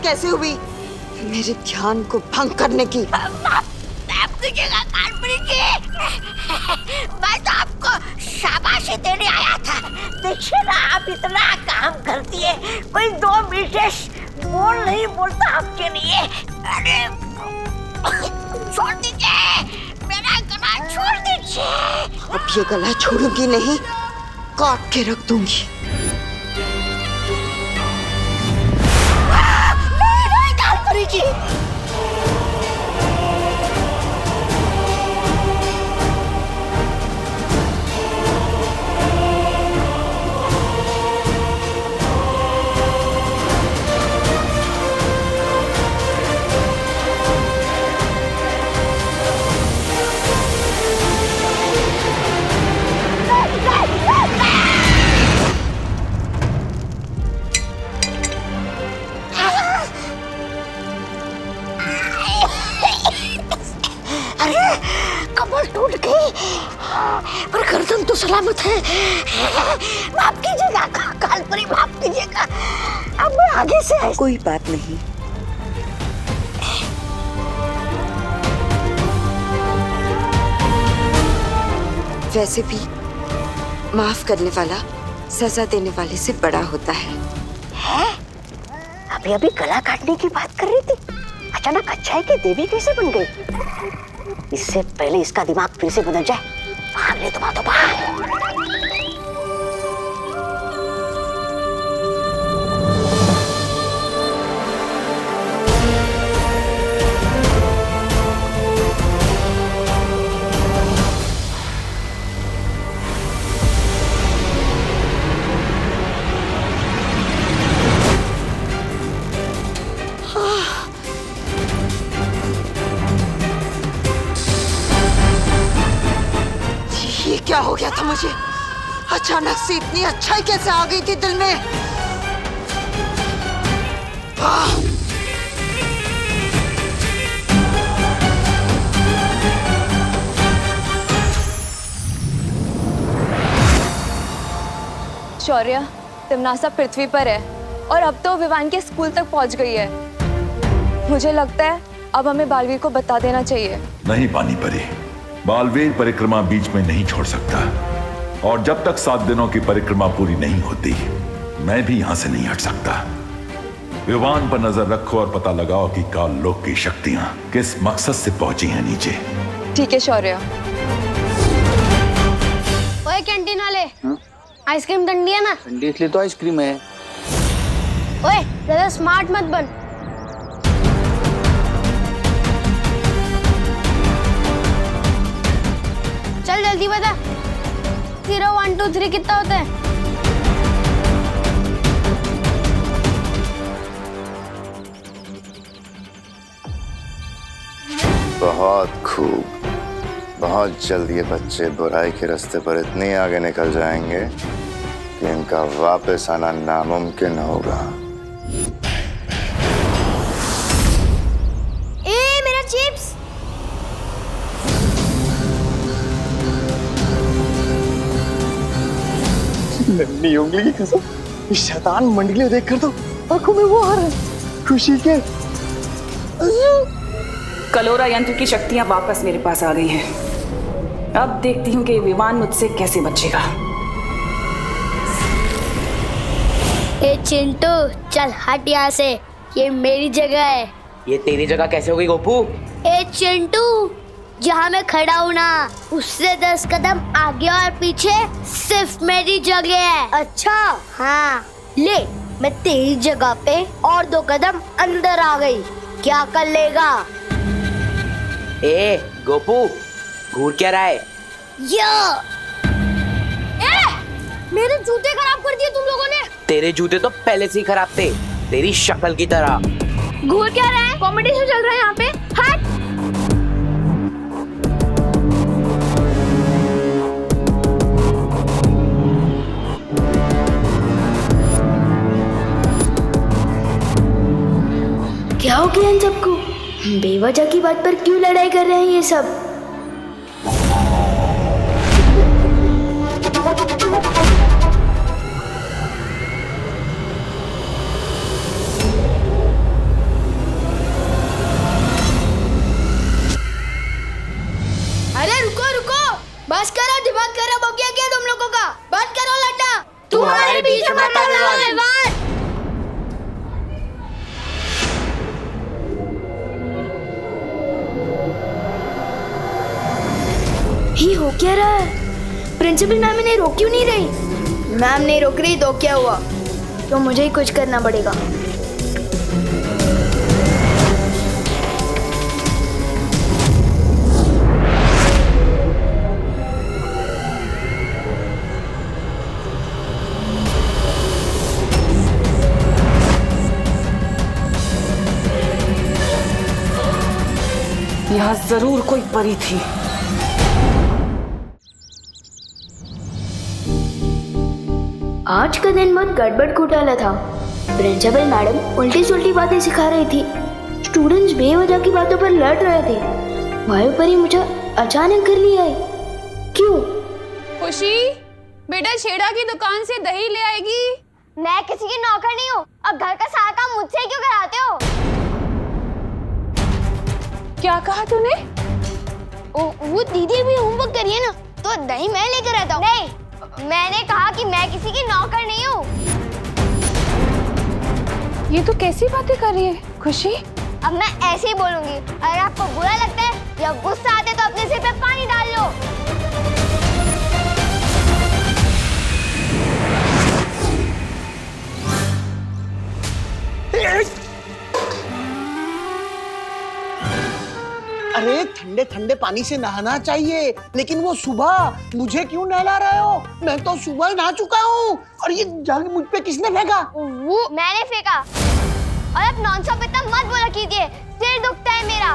हिम्मत कैसे हुई मेरे ध्यान को भंग करने की? मैं तो आपको शाबाशी देने आया था। देखिए ना, आप इतना काम करती है, कोई 2 विशेष बोल नहीं बोलता आपके लिए। अरे छोड़ दीजिए, मेरा गला छोड़ दीजिए। अब ये गला छोड़ूंगी नहीं, काट के रख दूंगी। नहीं काट करेगी। कमर टूट गई पर गर्दन तो सलामत है। माफ कीजिएगा कालपरी, माफ कीजिएगा। अब मैं आगे से कोई बात नहीं। वैसे भी माफ करने वाला सजा देने वाले से बड़ा होता है। अभी अभी गला काटने की बात कर रही थी, अचानक अच्छाई की देवी कैसे बन गई? इससे पहले इसका दिमाग फिर से बदल जाए, भाग ले तुम, तो भाग। क्या हो गया था मुझे? अचानक से इतनी अच्छाई कैसे आ गई थी दिल में? शौर्य, तिमनासा पृथ्वी पर है और अब तो विवान के स्कूल तक पहुंच गई है। मुझे लगता है अब हमें बालवीर को बता देना चाहिए। नहीं पानी परी, बालवीर परिक्रमा बीच में नहीं छोड़ सकता, और जब तक 7 दिनों की परिक्रमा पूरी नहीं होती मैं भी यहां से नहीं हट सकता। विवान पर नजर रखो और पता लगाओ कि काल लोक की शक्तियां किस मकसद से पहुंची हैं नीचे। ठीक है शौर्य। ओए कैंटीन वाले, आइसक्रीम ठंडी है ना? ठंडी इसलिए तो आइसक्रीम है। ओए ज्यादा स्मार्ट मत बन। चल जल्दी बता, 0 1 2 3 कितना होता है? बहुत खूब। बहुत जल्द ये बच्चे बुराई के रास्ते पर इतने आगे निकल जाएंगे कि इनका वापस आना नामुमकिन होगा। ए मेरा चिप्स। नन्ही उंगली की कसम, इस शैतान मंडली देखकर तो आंखों में वो आ रहा है खुशी के। कलोरा यंत्र की शक्तियां वापस मेरे पास आ गई हैं। अब देखती हूँ कि विमान मुझसे कैसे बचेगा। ए चिंटू, चल हट यहाँ से, ये मेरी जगह है। ये तेरी जगह कैसे होगी गोपू? ए चिंटू, जहाँ मैं खड़ा हूँ ना, उससे 10 कदम आगे और पीछे सिर्फ मेरी जगह है। अच्छा हाँ, ले मैं तेरी जगह पे और 2 कदम अंदर आ गई, क्या कर लेगा? ए गोपू, घूर क्या रहा है? मेरे जूते खराब कर दिए तुम लोगों ने। तेरे जूते तो पहले से ही खराब थे, तेरी शक्ल की तरह। घूर क्या रहा है? कॉम्पिटिशन चल रहा है यहाँ पे। हट। क्या हो गया इन सबको? बेवजह की बात पर क्यों लड़ाई कर रहे हैं ये सब? माता विवान। ये हो क्या रहा है? प्रिंसिपल मैम इन्हें रोक क्यों नहीं रही? मैम नहीं रोक रही तो क्या हुआ? तो मुझे ही कुछ करना पड़ेगा। यहाँ जरूर कोई परी थी। आज का दिन बहुत गड़बड़ घोटाला था। प्रिंसिपल मैडम उल्टी सुल्टी बातें सिखा रही थी। स्टूडेंट्स बेवजह की बातों पर लड़ रहे थे। वायु परी मुझे अचानक घर ले आई। क्यों? खुशी, बेटा छेड़ा की दुकान से दही ले आएगी। मैं किसी की नौकर नहीं हूँ। अब घर का सारा काम मुझसे क्यों कराते हो? क्या कहा तूने? वो दीदी भी होमवर्क करिए ना, तो दही मैं लेकर आता हूँ। नहीं, मैंने कहा कि मैं किसी की नौकर नहीं हूँ। ये तो कैसी बातें कर रही है खुशी? अब मैं ऐसे ही बोलूंगी। अगर आपको बुरा लगता है या गुस्सा आता है तो अपने सिर पे पानी डाल लो। अरे ठंडे ठंडे पानी से नहाना चाहिए, लेकिन वो सुबह मुझे क्यों नहला रहे हो? मैं तो सुबह ही नहा चुका हूँ। और ये जग मुझ पे किसने फेंका? वो मैंने फेंका। और अब नॉनस्टॉप इतना मत बोला कीजिए, सिर दुखता है मेरा।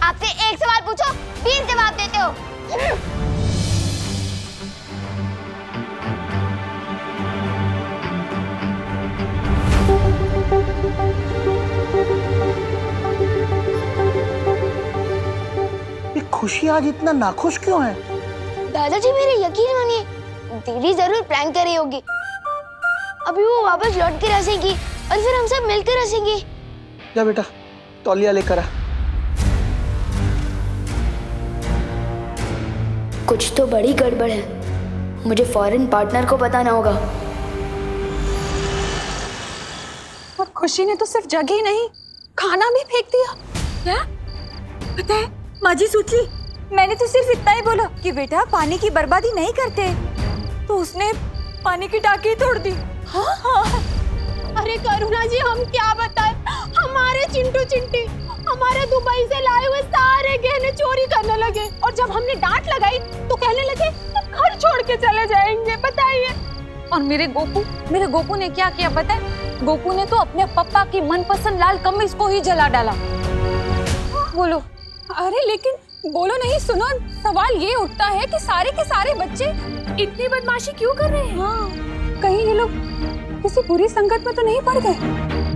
आपसे एक सवाल पूछो, 20 जवाब देते हो। खुशी आज इतना नाखुश क्यों है? दादाजी मेरे यकीन मानिए, दीदी जरूर प्रैंक कर रही होगी। अभी वो वापस लौट के हंसेगी और फिर हम सब मिलकर हंसेंगे। जा बेटा, तौलिया लेकर आ। कुछ तो बड़ी गड़बड़ है। मुझे फॉरेन पार्टनर को बताना होगा। और खुशी ने तो सिर्फ जगह ही नहीं, खाना भी फेंक दिया। क्या? पता है माँ जी सोची, मैंने तो सिर्फ इतना ही बोला कि बेटा पानी की बर्बादी नहीं करते, तो उसने पानी की टाकी तोड़ दी। हाँ हाँ। अरे करुणा जी, हम क्या बताएं, हमारे चिंटू चिंटी हमारे दुबई से लाए हुए सारे गहने चोरी करने लगे। और जब हमने डांट लगाई तो कहने लगे घर छोड़ के चले जाएंगे। बताइए। और मेरे गोपू ने क्या किया पता है? गोपू ने तो अपने पापा की मनपसंद लाल कमीज को ही जला डाला। बोलो। अरे लेकिन बोलो नहीं, सुनो, सवाल ये उठता है कि सारे के सारे बच्चे इतनी बदमाशी क्यों कर रहे हैं? हाँ, कहीं ये लोग किसी बुरी संगत में तो नहीं पड़ गए?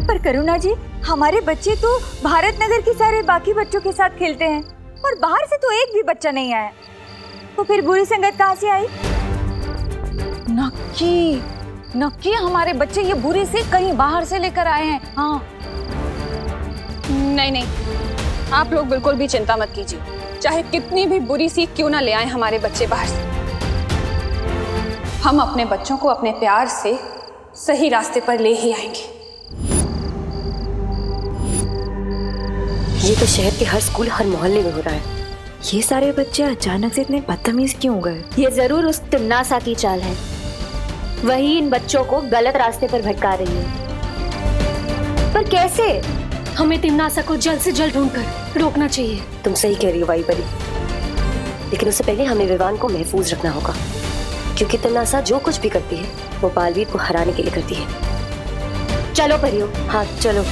पर करुणा जी, हमारे बच्चे तो भारत नगर के सारे बाकी बच्चों के साथ खेलते हैं और बाहर से तो एक भी बच्चा नहीं आया, तो फिर बुरी संगत कहाँ से आई? नक्की हमारे बच्चे ये बुरी से कहीं बाहर से लेकर आए हैं। हाँ। नहीं, आप लोग बिल्कुल भी चिंता मत कीजिए, चाहे कितनी भी बुरी सीख क्यों ना ले आए हमारे बच्चे बाहर से, हम अपने बच्चों को अपने प्यार से सही रास्ते पर ले ही आएंगे। ये तो शहर के हर स्कूल, हर मोहल्ले में हो रहा है। ये सारे बच्चे अचानक से इतने बदतमीज क्यों हो गए? ये जरूर उस तिम्नासा की चाल है। वही इन बच्चों को गलत रास्ते पर भटका रही है। पर कैसे? हमें तिम्नासा को जल्द से जल्द ढूंढकर रोकना चाहिए। तुम सही कह रही हो वाई परी, लेकिन उससे पहले हमें विवान को महफूज रखना होगा, क्योंकि तिम्नासा जो कुछ भी करती है वो बालवीर को हराने के लिए करती है। चलो परियो। हाँ चलो।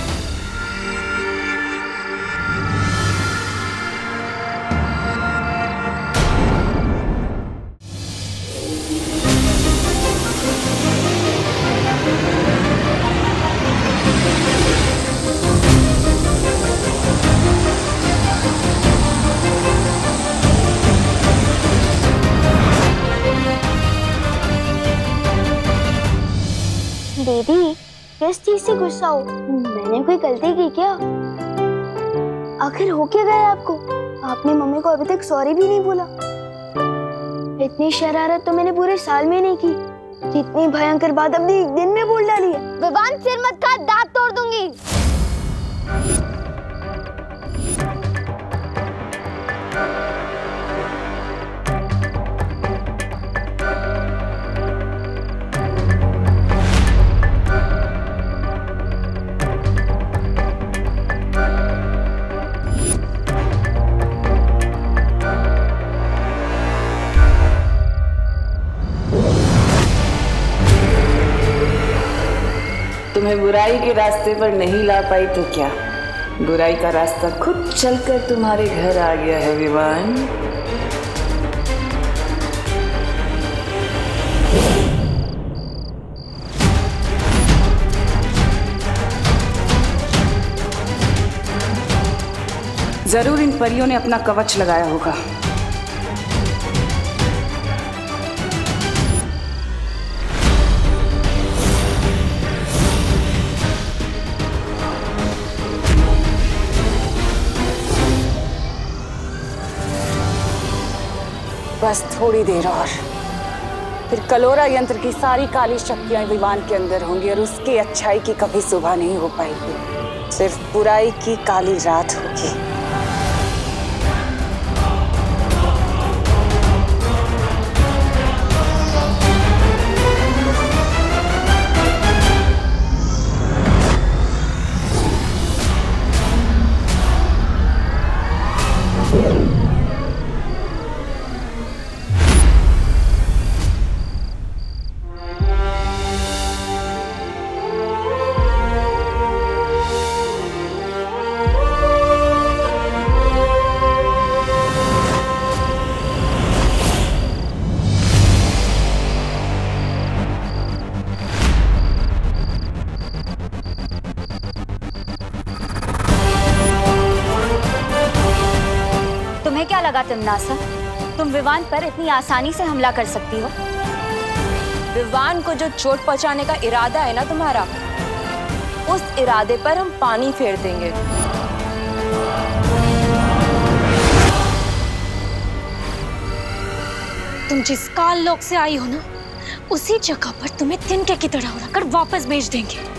दीदी, किस चीज से गुस्सा हो? मैंने कोई गलती की क्या? आखिर हो क्या गया आपको? आपने मम्मी को अभी तक सॉरी भी नहीं बोला। इतनी शरारत तो मैंने पूरे साल में नहीं की। जितनी भयंकर बात हमने एक दिन में बोल डाली है। विवान सिर मत खा, दांत तोड़ दूंगी। तुम्हें बुराई के रास्ते पर नहीं ला पाई तो क्या, बुराई का रास्ता खुद चलकर तुम्हारे घर आ गया है विवान। जरूर इन परियों ने अपना कवच लगाया होगा। बस थोड़ी देर और, फिर कलोरा यंत्र की सारी काली शक्तियां विवान के अंदर होंगी और उसकी अच्छाई की कभी सुबह नहीं हो पाएगी, सिर्फ बुराई की काली रात होगी। तुम्हें क्या लगा तिमनासा, तुम विवान पर इतनी आसानी से हमला कर सकती हो? विवान को जो चोट पहुंचाने का इरादा है ना तुम्हारा, उस इरादे पर हम पानी फेर देंगे। तुम जिस काल लोक से आई हो ना, उसी जगह पर तुम्हें तिनके की तरह उड़ाकर वापस भेज देंगे।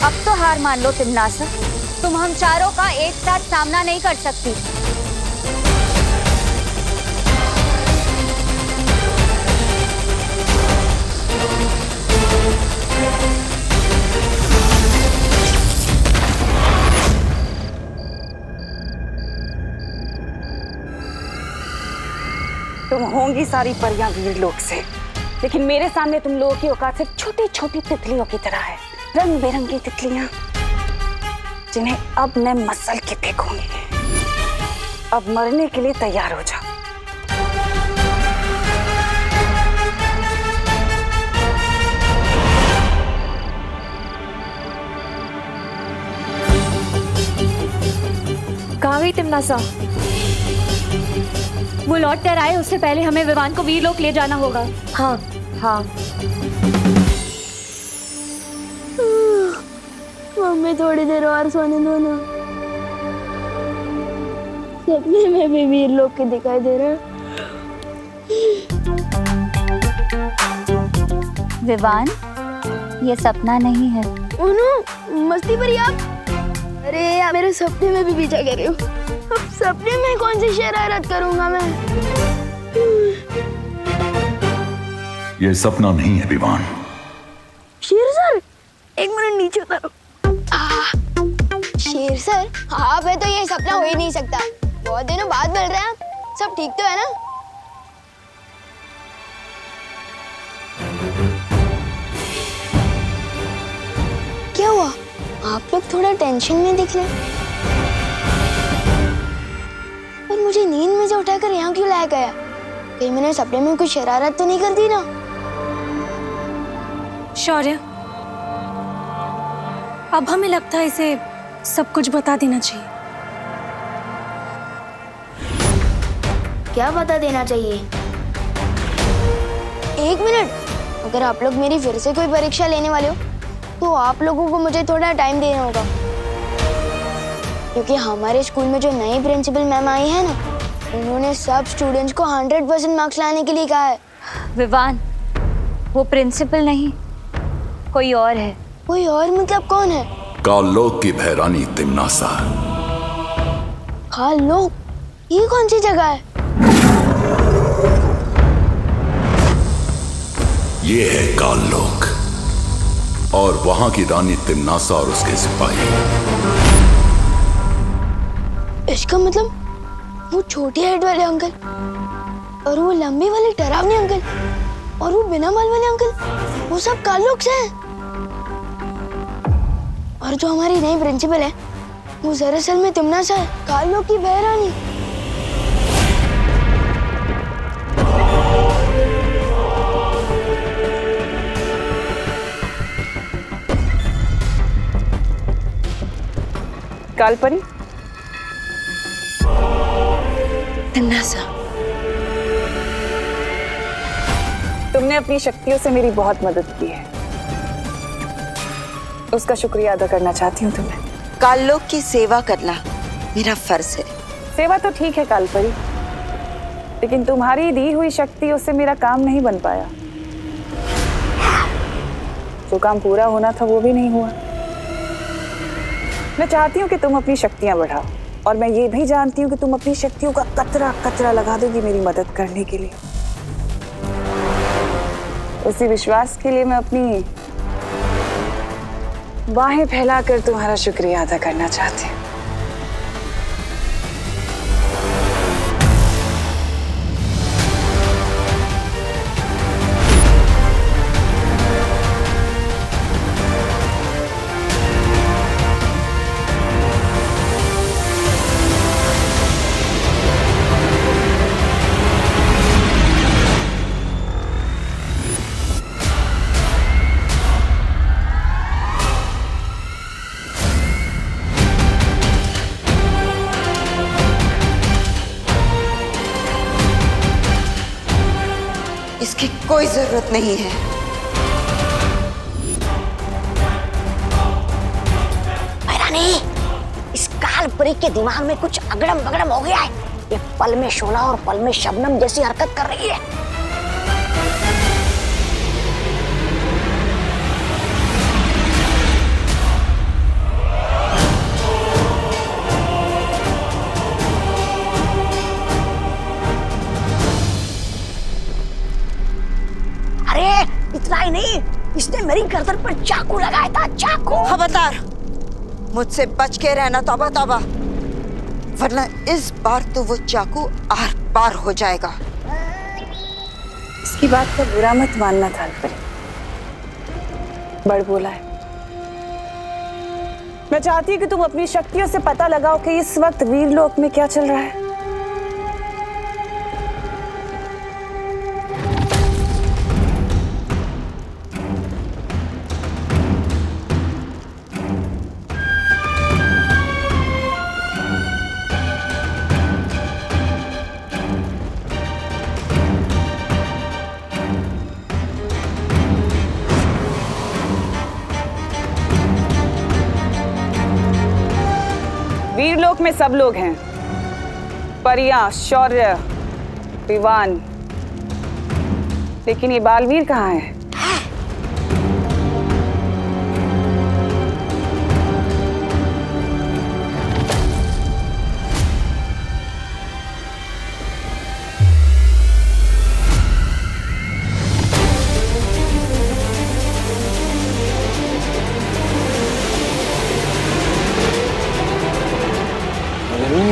अब तो हार मान लो तिमनासा, तुम हम चारों का एक साथ सामना नहीं कर सकती। तुम होंगी सारी परियां वीर लोक से, लेकिन मेरे सामने तुम लोगों की औकात सिर्फ छोटी छोटी तितलियों की तरह है। रंग बिरंगी तितलियां जिन्हें अब मैं मसल के फेंकूंगी। अब मरने के लिए तैयार हो जाओ। कहाँ गई तिमनासा? वो लौट कर आए उससे पहले हमें विवान को वीरलोक ले जाना होगा। हाँ हाँ। मम्मी थोड़ी देर और सोने दो ना। सपने में भी वीरलोक के दिखाई दे रहे हैं। विवान, ये सपना नहीं है। ओनो, मस्ती पर आप? अरे यार, मेरे सपने में भी पीछा कर रही हो। अब सपने में कौन सी शरारत करूंगा मैं? ये सपना नहीं है विवान। शेर सर, एक मिनट नीचे उतारो। शेर सर, आप है तो ये सपना हो ही नहीं सकता। बहुत दिनों बाद मिल रहे हैं, सब ठीक तो है ना? आप लोग थोड़ा टेंशन में दिख रहे हैं। पर मुझे नींद में से उठाकर यहाँ क्यों लाया गया? कहीं मैंने सपने में कुछ शरारत तो नहीं कर दी ना? शौर्य, अब हमें लगता है इसे सब कुछ बता देना चाहिए। क्या बता देना चाहिए? एक मिनट, अगर आप लोग मेरी फिर से कोई परीक्षा लेने वाले हो तो आप लोगों को मुझे थोड़ा टाइम देना होगा, क्योंकि हमारे स्कूल में जो नई प्रिंसिपल मैम आई है ना, उन्होंने सब स्टूडेंट्स को 100% मार्क्स लाने के लिए कहा है। विवान, वो प्रिंसिपल नहीं, कोई और है। कोई और मतलब कौन है? कालोक की भैरानी तिम्नासा। कालोक? ये कौन सी जगह है? ये है कालोक और वहां की रानी तिम्नासा और उसके सिपाही। इसका मतलब वो छोटे हेड वाले अंकल और वो लंबे वाले डरावने अंकल और वो बिना बाल वाले अंकल, वो सब कालोक से हैं। और जो हमारी नई प्रिंसिपल है वो दरअसल में तिम्नासा है, कालोक की बहरानी। कालपरी, तिम्नासा, तुमने अपनी शक्तियों से मेरी बहुत मदद की है, उसका शुक्रिया अदा करना चाहती हूँ तुम्हें। कालोक की सेवा करना मेरा फर्ज है। सेवा तो ठीक है कालपरी, लेकिन तुम्हारी दी हुई शक्तियों से मेरा काम नहीं बन पाया। जो काम पूरा होना था वो भी नहीं हुआ। मैं चाहती हूँ कि तुम अपनी शक्तियां बढ़ाओ, और मैं ये भी जानती हूँ कि तुम अपनी शक्तियों का कतरा कतरा लगा दोगी मेरी मदद करने के लिए। उसी विश्वास के लिए मैं अपनी बाहें फैलाकर तुम्हारा शुक्रिया अदा करना चाहती हूँ। इसकी कोई जरूरत नहीं है। भैरानी, इस कालपरी के दिमाग में कुछ अगड़म बगड़म हो गया है। ये पल में शोला और पल में शबनम जैसी हरकत कर रही है। इतना ही नहीं, इसने मेरी गर्दन पर चाकू लगाया था, चाकू। खबरदार, मुझसे बच के रहना तौबा तौबा, वरना इस बार तो वो चाकू आर पार हो जाएगा। इसकी बात का बुरा मत मानना कालपरी, बड़ बोला है। मैं चाहती हूँ कि तुम अपनी शक्तियों से पता लगाओ कि इस वक्त वीरलोक में क्या चल रहा है। वीरलोक में सब लोग हैं, परियां, शौर्य, विवान, लेकिन ये बालवीर कहाँ है?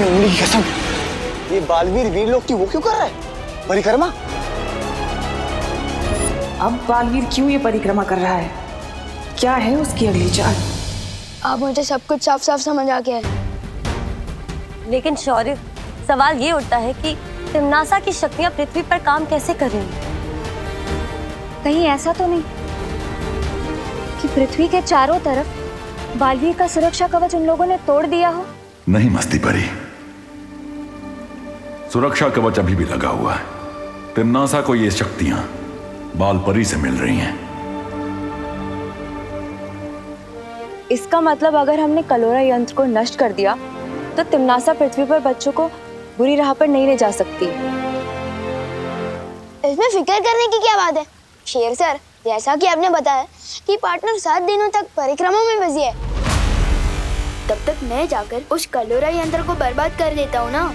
उंगली की कसम, ये बालवीर वीरलोक की वो क्यों कर रहा है? परिक्रमा? अब बालवीर क्यों ये परिक्रमा कर रहा है? क्या है उसकी अगली चाल? अब मुझे सब कुछ साफ साफ समझ आ गया है। लेकिन शौर्य, सवाल ये उठता है कि तिम्नासा की शक्तियां पृथ्वी पर काम कैसे कर रही हैं? कहीं ऐसा तो नहीं कि पृथ्वी के चारों तरफ बालवीर का सुरक्षा कवच उन लोगों ने तोड़ दिया हो? नहीं मस्ती परी, सुरक्षा कवच अभी भी लगा हुआ है। तिम्नासा को ये शक्तियां बाल परी से मिल रही हैं। इसका मतलब अगर हमने कलोरा यंत्र को नष्ट कर दिया तो तिम्नासा पृथ्वी पर बच्चों को बुरी राह पर नहीं ले जा सकती। इसमें फिक्र करने की क्या बात है शेर सर? जैसा कि आपने बताया कि पार्टनर 7 दिनों तक परिक्रमा में बिजी है, तब तक मैं जाकर उस कलोरा यंत्र को बर्बाद कर देता हूँ ना।